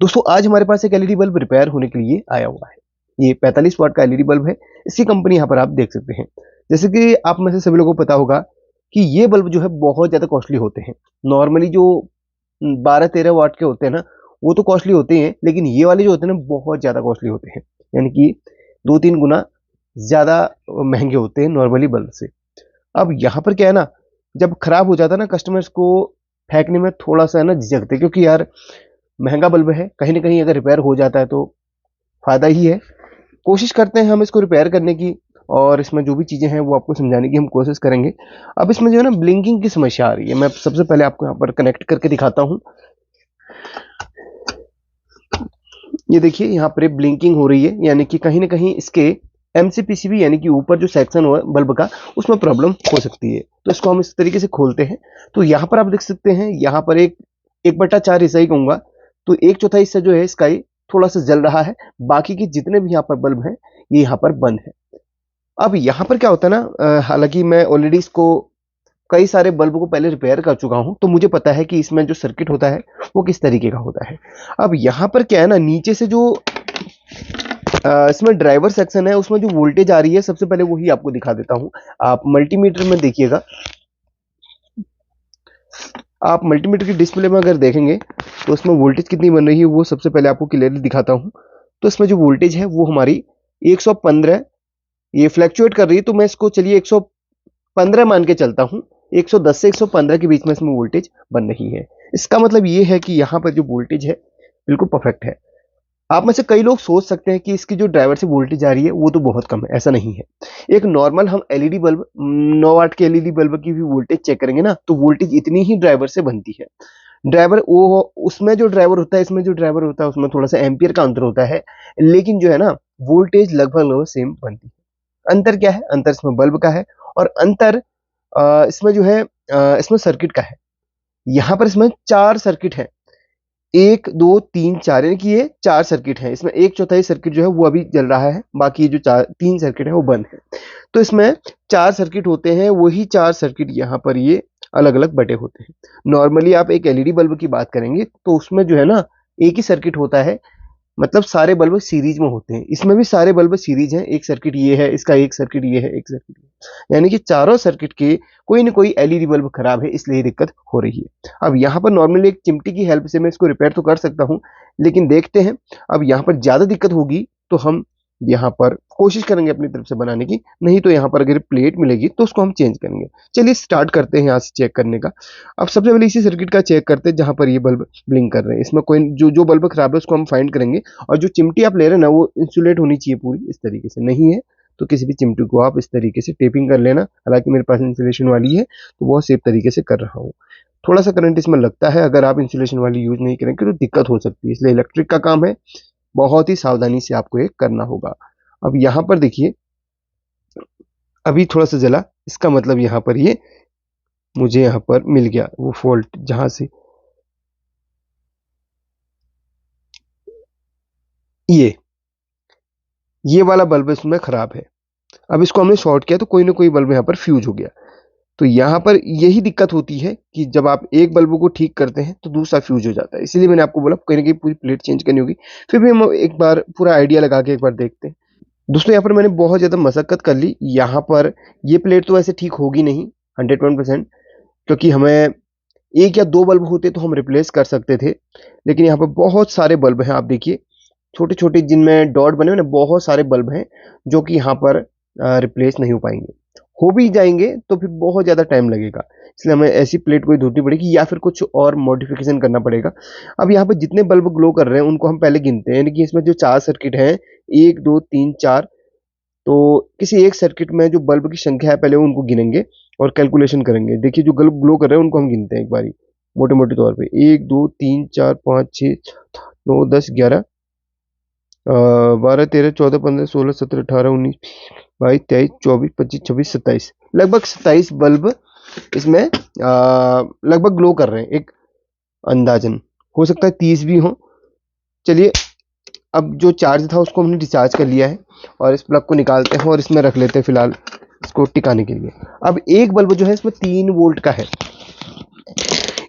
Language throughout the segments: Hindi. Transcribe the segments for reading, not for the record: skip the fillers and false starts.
दोस्तों आज हमारे पास एक एलईडी बल्ब रिपेयर होने के लिए आया हुआ है। ये 45 वाट का एलईडी बल्ब है। इसकी कंपनी यहाँ पर आप देख सकते हैं। जैसे कि आप में से सभी लोगों को पता होगा कि ये बल्ब जो है बहुत ज़्यादा कॉस्टली होते हैं। नॉर्मली जो 12-13 वाट के होते हैं ना, वो तो कॉस्टली होते हैं, लेकिन ये वाले जो होते हैं ना बहुत ज़्यादा कॉस्टली होते हैं। यानी कि 2-3 गुना ज़्यादा महंगे होते हैं नॉर्मली बल्ब से। अब यहाँ पर क्या है ना, जब खराब हो जाता है ना, कस्टमर्स को फेंकने में थोड़ा सा है ना झिझकते हैं, क्योंकि यार महंगा बल्ब है, कहीं ना कहीं अगर रिपेयर हो जाता है तो फायदा ही है। कोशिश करते हैं हम इसको रिपेयर करने की, और इसमें जो भी चीज़ें हैं वो आपको समझाने की हम कोशिश करेंगे। अब इसमें जो है ना ब्लिंकिंग की समस्या आ रही है। मैं सबसे पहले आपको यहाँ पर कनेक्ट करके दिखाता हूँ। ये देखिए यहाँ पर ब्लिंकिंग हो रही है, यानी कि कहीं ना कहीं इसके एमसीपीसीबी यानी कि ऊपर जो सेक्शन हो बल्ब का, उसमें प्रॉब्लम हो सकती है। तो इसको हम इस तरीके से खोलते हैं। तो यहाँ पर आप देख सकते हैं, यहाँ पर एक 1/4 हिस्सा ही कहूँगा, तो 1/4 हिस्सा जो है इसका ही थोड़ा सा जल रहा है। बाकी के जितने भी यहाँ पर बल्ब हैं ये यहाँ पर बंद है। अब यहाँ पर क्या होता है ना, हालांकि मैं ऑलरेडी इसको कई सारे बल्ब को पहले रिपेयर कर चुका हूँ, तो मुझे पता है कि इसमें जो सर्किट होता है वो किस तरीके का होता है। अब यहाँ पर क्या है ना, नीचे से जो इसमें ड्राइवर सेक्शन है उसमें जो वोल्टेज आ रही है, सबसे पहले वही आपको दिखा देता हूँ। आप मल्टीमीटर में देखिएगा, आप मल्टीमीटर की डिस्प्ले में अगर देखेंगे तो उसमें वोल्टेज कितनी बन रही है वो सबसे पहले आपको क्लियरली दिखाता हूँ। तो इसमें जो वोल्टेज है वो हमारी 115 ये फ्लैक्चुएट कर रही है, तो मैं इसको चलिए 115 मान के चलता हूँ। 110 से 115 के बीच में इसमें वोल्टेज बन रही है। इसका मतलब ये है कि यहाँ पर जो वोल्टेज है बिल्कुल परफेक्ट है। आप में से कई लोग सोच सकते हैं कि इसकी जो ड्राइवर से वोल्टेज आ रही है वो तो बहुत कम है। ऐसा नहीं है। एक नॉर्मल हम एलईडी बल्ब 9 वाट के एलईडी बल्ब की भी वोल्टेज चेक करेंगे ना, तो वोल्टेज इतनी ही ड्राइवर से बनती है। ड्राइवर वो उसमें जो ड्राइवर होता है, इसमें जो ड्राइवर होता है, उसमें थोड़ा सा एम्पियर का अंतर होता है, लेकिन जो है ना वोल्टेज लगभग लगभग सेम बनती है। अंतर क्या है? अंतर इसमें बल्ब का है, और अंतर इसमें जो है इसमें सर्किट का है। यहाँ पर इसमें 4 सर्किट है, 1 2 3 4, यानी कि ये 4 सर्किट है। इसमें 1/4 सर्किट जो है वो अभी जल रहा है, बाकी ये जो 3 सर्किट है वो बंद है। तो इसमें 4 सर्किट होते हैं, वही 4 सर्किट यहाँ पर ये अलग अलग बटे होते हैं। नॉर्मली आप एक एलईडी बल्ब की बात करेंगे तो उसमें जो है ना एक ही सर्किट होता है, मतलब सारे बल्ब सीरीज में होते हैं। इसमें भी सारे बल्ब सीरीज हैं, एक सर्किट ये है, इसका एक सर्किट ये है, एक सर्किट ये है। यानी कि चारों सर्किट के कोई ना कोई एलईडी बल्ब खराब है, इसलिए दिक्कत हो रही है। अब यहाँ पर नॉर्मली एक चिमटी की हेल्प से मैं इसको रिपेयर तो कर सकता हूँ, लेकिन देखते हैं। अब यहाँ पर ज्यादा दिक्कत होगी तो हम यहाँ पर कोशिश करेंगे अपनी तरफ से बनाने की, नहीं तो यहाँ पर अगर प्लेट मिलेगी तो उसको हम चेंज करेंगे। चलिए स्टार्ट करते हैं यहाँ से चेक करने का। अब सबसे पहले इसी सर्किट का चेक करते हैं जहां पर ये बल्ब ब्लिंक कर रहे हैं। इसमें कोई जो जो बल्ब खराब है उसको हम फाइंड करेंगे, और जो चिमटी आप ले रहे हैं ना वो इंसुलेट होनी चाहिए पूरी, इस तरीके से। नहीं है तो किसी भी चिमटी को आप इस तरीके से टेपिंग कर लेना। हालांकि मेरे पास इंसुलेशन वाली है तो बहुत सेफ तरीके से कर रहा हूँ। थोड़ा सा करंट इसमें लगता है, अगर आप इंसुलेशन वाली यूज नहीं करेंगे तो दिक्कत हो सकती है, इसलिए इलेक्ट्रिक का काम है, बहुत ही सावधानी से आपको ये करना होगा। अब यहाँ पर देखिए अभी थोड़ा सा जला, इसका मतलब यहाँ पर ये मुझे यहाँ पर मिल गया वो फॉल्ट, जहां से ये वाला बल्ब इसमें खराब है। अब इसको हमने शॉर्ट किया तो कोई ना कोई बल्ब यहाँ पर फ्यूज हो गया। तो यहाँ पर यही दिक्कत होती है कि जब आप एक बल्ब को ठीक करते हैं तो दूसरा फ्यूज हो जाता है। इसीलिए मैंने आपको बोला कहीं ना कहीं पूरी प्लेट चेंज करनी होगी। फिर भी हम एक बार पूरा आइडिया लगा के एक बार देखते हैं। दोस्तों यहाँ पर मैंने बहुत ज़्यादा मशक्कत कर ली। यहाँ पर ये प्लेट तो ऐसे ठीक होगी नहीं 100%, क्योंकि हमें एक या दो बल्ब होते तो हम रिप्लेस कर सकते थे, लेकिन यहाँ पर बहुत सारे बल्ब हैं। आप देखिए छोटे छोटे जिनमें डॉट बने हुए ना, बहुत सारे बल्ब हैं जो कि यहाँ पर रिप्लेस नहीं हो पाएंगे। हो भी जाएंगे तो फिर बहुत ज़्यादा टाइम लगेगा, इसलिए हमें ऐसी प्लेट कोई ढूंढनी पड़ेगी या फिर कुछ और मॉडिफिकेशन करना पड़ेगा। अब यहाँ पर जितने बल्ब ग्लो कर रहे हैं उनको हम पहले गिनते हैं, यानी कि इसमें जो 4 सर्किट हैं, 1 2 3 4, तो किसी एक सर्किट में जो बल्ब की संख्या है पहले उनको गिनेंगे और कैलकुलेशन करेंगे। देखिए जो बल्ब ग्लो कर रहे हैं उनको हम गिनते हैं एक बारी मोटे मोटे तौर पे। 1 2 3 4 5 6 9 10 11 12 13 14 15 16 17 18 19 22 23 24 25 26 27, लगभग 27 बल्ब इसमें लगभग ग्लो कर रहे हैं। एक अंदाजन हो सकता है 30 भी हो। चलिए अब जो चार्ज था उसको हमने डिस्चार्ज कर लिया है, और इस प्लग को निकालते हैं और इसमें रख लेते हैं फिलहाल इसको टिकाने के लिए। अब एक बल्ब जो है इसमें 3 वोल्ट का है।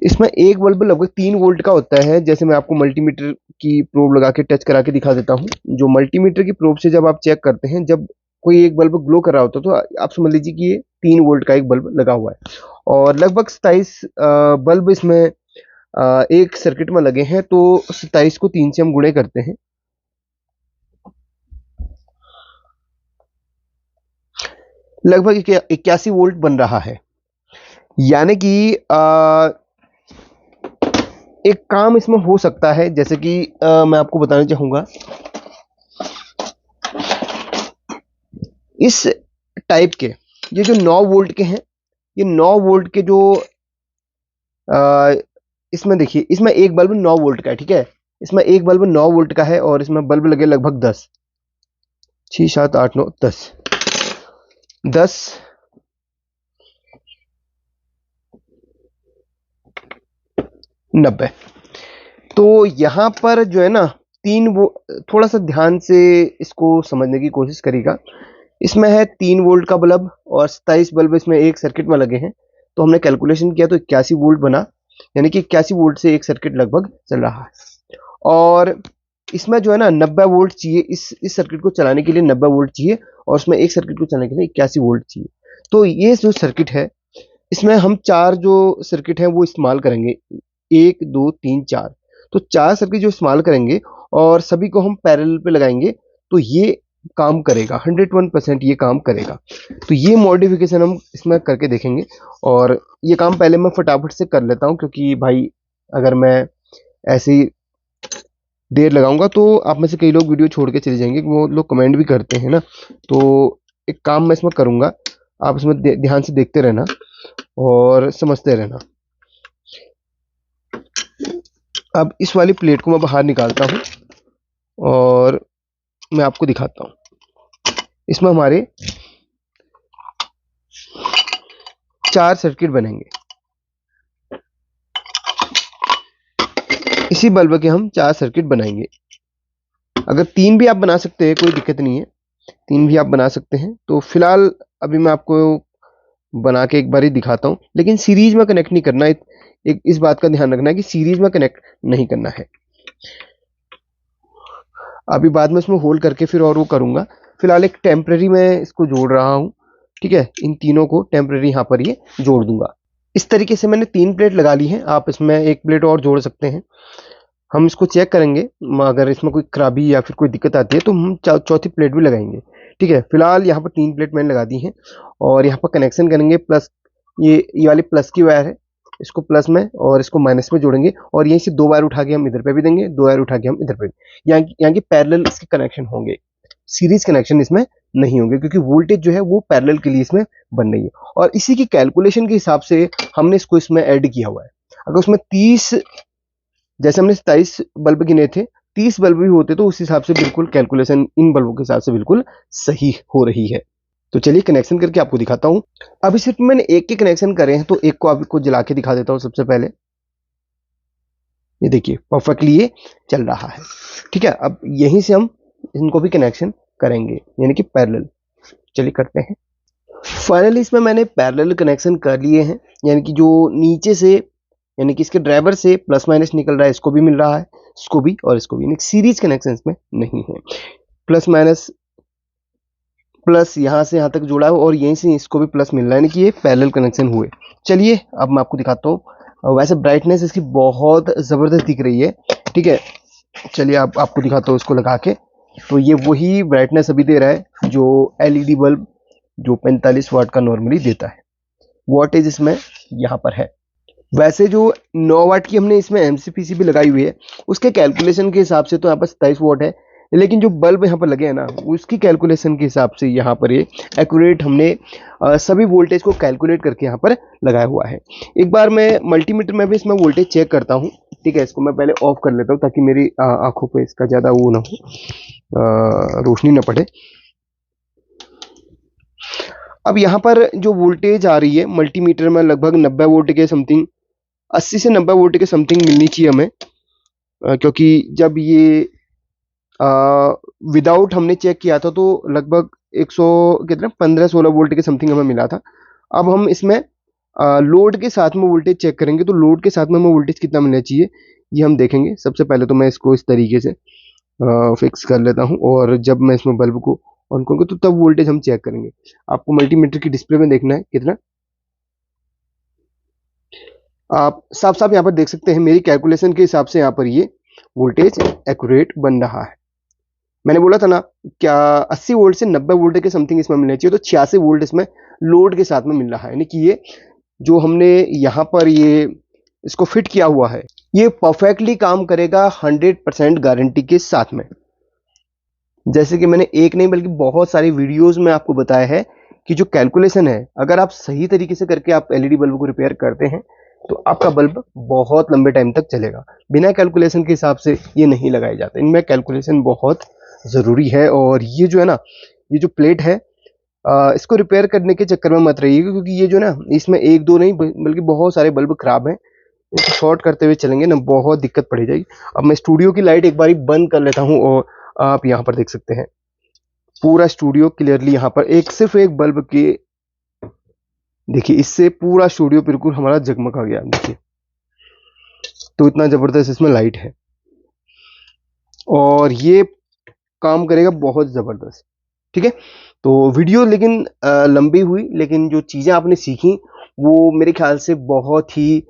इसमें एक बल्ब लगभग 3 वोल्ट का होता है। जैसे मैं आपको मल्टीमीटर की प्रोब लगा के टच करा के दिखा देता हूँ। जो मल्टीमीटर की प्रोब से जब आप चेक करते हैं, जब कोई एक बल्ब ग्लो कर रहा होता है तो आप समझ लीजिए कि ये 3 वोल्ट का एक बल्ब लगा हुआ है और लगभग 27 बल्ब इसमें एक सर्किट में लगे हैं। तो 27 को 3 से हम गुणे करते हैं, लगभग 81 वोल्ट बन रहा है। यानी कि एक काम इसमें हो सकता है, जैसे कि मैं आपको बताना चाहूंगा, इस टाइप के ये जो 9 वोल्ट के हैं, ये 9 वोल्ट के जो इसमें देखिए, इसमें एक बल्ब 9 वोल्ट का है, ठीक है। इसमें एक बल्ब 9 वोल्ट का है और इसमें बल्ब लगे लगभग 10, 6 7 8 9 10 90। तो यहां पर जो है ना, थोड़ा सा ध्यान से इसको समझने की कोशिश करिएगा। इसमें है 3 वोल्ट का बल्ब और 27 बल्ब इसमें एक सर्किट में लगे हैं। तो हमने कैलकुलेशन किया तो 81 वोल्ट बना, यानी कि 81 वोल्ट से एक सर्किट लगभग चल रहा है। और इसमें जो है ना 90 वोल्ट चाहिए, इस सर्किट को चलाने के लिए 90 वोल्ट चाहिए और उसमें एक सर्किट को चलाने के लिए 81 वोल्ट चाहिए। तो ये जो सर्किट है, इसमें हम 4 जो सर्किट हैं वो इस्तेमाल करेंगे, 1 2 3 4। तो 4 सर्किट जो इस्तेमाल करेंगे और सभी को हम पैरेलल पे लगाएंगे तो ये काम करेगा, 101% ये काम करेगा। तो ये मॉडिफिकेशन हम इसमें करके देखेंगे और ये काम पहले मैं फटाफट से कर लेता हूँ, क्योंकि भाई अगर मैं ऐसी देर लगाऊंगा तो आप में से कई लोग वीडियो छोड़ के चले जाएंगे, वो लोग कमेंट भी करते हैं ना। तो एक काम मैं इसमें करूंगा, आप इसमें ध्यान से देखते रहना और समझते रहना। अब इस वाली प्लेट को मैं बाहर निकालता हूं और मैं आपको दिखाता हूं। इसमें हमारे 4 सर्किट बनेंगे, इसी बल्ब के हम 4 सर्किट बनाएंगे। अगर 3 भी आप बना सकते हैं, कोई दिक्कत नहीं है, 3 भी आप बना सकते हैं। तो फिलहाल अभी मैं आपको बना के एक बार ही दिखाता हूं, लेकिन सीरीज में कनेक्ट नहीं करना। एक इस बात का ध्यान रखना है कि सीरीज में कनेक्ट नहीं करना है। अभी बाद में इसमें होल्ड करके फिर और वो करूंगा। फिलहाल एक टेम्परेरी मैं इसको जोड़ रहा हूं, ठीक है। इन तीनों को टेम्परेरी यहां पर ये जोड़ दूंगा। इस तरीके से मैंने 3 प्लेट लगा ली हैं, आप इसमें एक प्लेट और जोड़ सकते हैं। हम इसको चेक करेंगे, अगर इसमें कोई खराबी या फिर कोई दिक्कत आती है तो हम चौथी प्लेट भी लगाएंगे, ठीक है। फिलहाल यहाँ पर 3 प्लेट मैंने लगा दी हैं और यहाँ पर कनेक्शन करेंगे। प्लस ये वाली प्लस की वायर है, इसको प्लस में और इसको माइनस में जोड़ेंगे और यहीं से 2 वायर उठा के हम इधर पे भी देंगे, 2 वायर उठा के हम इधर पे भी। यहाँ की पैरेलल इसके कनेक्शन होंगे, सीरीज कनेक्शन इसमें नहीं होंगे, क्योंकि वोल्टेज जो है वो पैरेलल के लिए इसमें बन रही है। और इसी की कैलकुलेशन के हिसाब से हमने इसको इसमें ऐड किया हुआ है। अगर उसमें 30, जैसे हमने 27 बल्ब गिने थे, 30 बल्ब भी होते तो उस हिसाब से बिल्कुल कैलकुलेशन इन बल्बों के हिसाब से बिल्कुल सही हो रही है। तो चलिए कनेक्शन करके आपको दिखाता हूं। अभी सिर्फ मैंने एक के कनेक्शन करे हैं, तो एक को आपको जला के दिखा देता हूं। सबसे पहले ये देखिए परफेक्टली ये चल रहा है, ठीक है। अब यहीं से हम इनको भी कनेक्शन करेंगे, यानी कि पैरेलल। चलिए करते हैं। फाइनली इसमें मैंने पैरेलल कनेक्शन कर लिए हैं, यानी कि जो नीचे से, यानी कि इसके ड्राइवर से प्लस माइनस निकल रहा है, इसको भी मिल रहा है, इसको भी और इसको भी, यानी सीरीज कनेक्शन इसमें नहीं है। प्लस माइनस प्लस यहां से यहां तक जुड़ा है और यहीं से इसको भी प्लस मिल रहा है, यानी कि ये पैरेलल कनेक्शन हुए। चलिए अब मैं आपको दिखाता हूँ। वैसे ब्राइटनेस इसकी बहुत जबरदस्त दिख रही है, ठीक है। चलिए आपको दिखाता हूँ इसको लगा के। तो ये वही ब्राइटनेस अभी दे रहा है जो एलईडी बल्ब जो 45 वाट का नॉर्मली देता है। वॉटेज इसमें यहाँ पर है। वैसे जो 9 वाट की हमने इसमें एमसीपीसी भी लगाई हुई है, उसके कैलकुलेशन के हिसाब से तो यहाँ पर 27 वाट है, लेकिन जो बल्ब यहाँ पर लगे हैं ना, उसकी कैलकुलेशन के हिसाब से यहाँ पर ये एक्यूरेट हमने सभी वोल्टेज को कैलकुलेट करके यहाँ पर लगाया हुआ है। एक बार मैं मल्टीमीटर में भी इसमें वोल्टेज चेक करता हूँ, ठीक है। इसको मैं पहले ऑफ कर लेता हूँ ताकि मेरी आंखों पे इसका ज़्यादा वो ना हो, रोशनी ना पड़े। अब यहाँ पर जो वोल्टेज आ रही है मल्टीमीटर में, लगभग 90 वोल्ट के समथिंग, 80 से 90 वोल्ट के समथिंग मिलनी चाहिए हमें, क्योंकि जब ये विदाउट हमने चेक किया था तो लगभग 100 कितना 15-16 वोल्ट के समथिंग हमें मिला था। अब हम इसमें लोड के साथ में वोल्टेज चेक करेंगे तो लोड के साथ में हमें वोल्टेज कितना मिलना चाहिए ये हम देखेंगे। सबसे पहले तो मैं इसको इस तरीके से फिक्स कर लेता हूँ और जब मैं इसमें बल्ब को ऑन करूँगा तो तब वोल्टेज हम चेक करेंगे। आपको मल्टीमीटर की डिस्प्ले में देखना है कितना, आप साफ साफ यहाँ पर देख सकते हैं मेरी कैलकुलेशन के हिसाब से यहाँ पर ये वोल्टेज एक्यूरेट बन रहा है। मैंने बोला था ना क्या 80 वोल्ट से 90 वोल्ट के समथिंग इसमें मिलना चाहिए, तो 86 वोल्ट इसमें लोड के साथ में मिल रहा है। यानी कि ये जो हमने यहाँ पर ये इसको फिट किया हुआ है ये परफेक्टली काम करेगा 100% गारंटी के साथ में। जैसे कि मैंने एक नहीं बल्कि बहुत सारी वीडियोस में आपको बताया है कि जो कैलकुलेशन है अगर आप सही तरीके से करके आप एलईडी बल्ब को रिपेयर करते हैं तो आपका बल्ब बहुत लंबे टाइम तक चलेगा। बिना कैलकुलेशन के हिसाब से ये नहीं लगाए जाते, इनमें कैलकुलेशन बहुत ज़रूरी है। और ये जो है ना ये जो प्लेट है इसको रिपेयर करने के चक्कर में मत रहिएगा, क्योंकि ये जो ना इसमें एक दो नहीं बल्कि बहुत सारे बल्ब खराब हैं। इसको शॉर्ट करते हुए चलेंगे ना बहुत दिक्कत पड़ जाएगी। अब मैं स्टूडियो की लाइट एक बारी बंद कर लेता हूँ और आप यहाँ पर देख सकते हैं पूरा स्टूडियो क्लियरली यहाँ पर एक सिर्फ एक बल्ब के देखिए इससे पूरा स्टूडियो बिल्कुल हमारा जगमगा गया। देखिए तो इतना जबरदस्त इसमें लाइट है और ये काम करेगा बहुत जबरदस्त। ठीक है, तो वीडियो लेकिन लंबी हुई, लेकिन जो चीजें आपने सीखी वो मेरे ख्याल से बहुत ही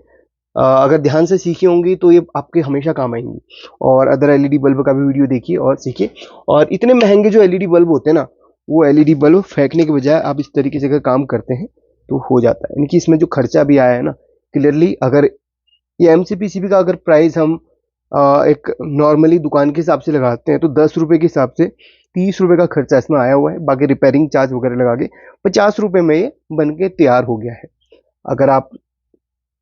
अगर ध्यान से सीखी होंगी तो ये आपके हमेशा काम आएंगी। और अदर एलईडी बल्ब का भी वीडियो देखिए और सीखिए। और इतने महंगे जो एलईडी बल्ब होते हैं ना वो एलईडी बल्ब फेंकने के बजाय आप इस तरीके से अगर काम करते हैं तो हो जाता है। यानी कि इसमें जो खर्चा भी आया है ना क्लियरली, अगर ये एमसीपीसीबी का अगर प्राइस हम एक नॉर्मली दुकान के हिसाब से लगाते हैं तो 10 रुपये के हिसाब से 30 रुपये का खर्चा इसमें आया हुआ है। बाकी रिपेयरिंग चार्ज वगैरह लगा के 50 रुपये में ये बन के तैयार हो गया है। अगर आप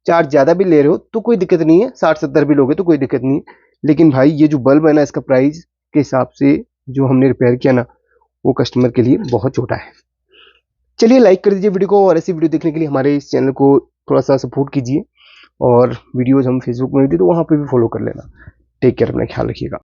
चार्ज ज़्यादा भी ले रहे हो तो कोई दिक्कत नहीं है, 60-70 भी लोगे तो कोई दिक्कत नहीं है। लेकिन भाई ये जो बल्ब है ना इसका प्राइस के हिसाब से जो हमने रिपेयर किया ना वो कस्टमर के लिए बहुत छोटा है। चलिए लाइक कर दीजिए वीडियो को और ऐसी वीडियो देखने के लिए हमारे इस चैनल को थोड़ा सा सपोर्ट कीजिए। और वीडियोज़ हम फेसबुक में भी दी तो वहाँ पे भी फॉलो कर लेना। टेक केयर, अपना ख्याल रखिएगा।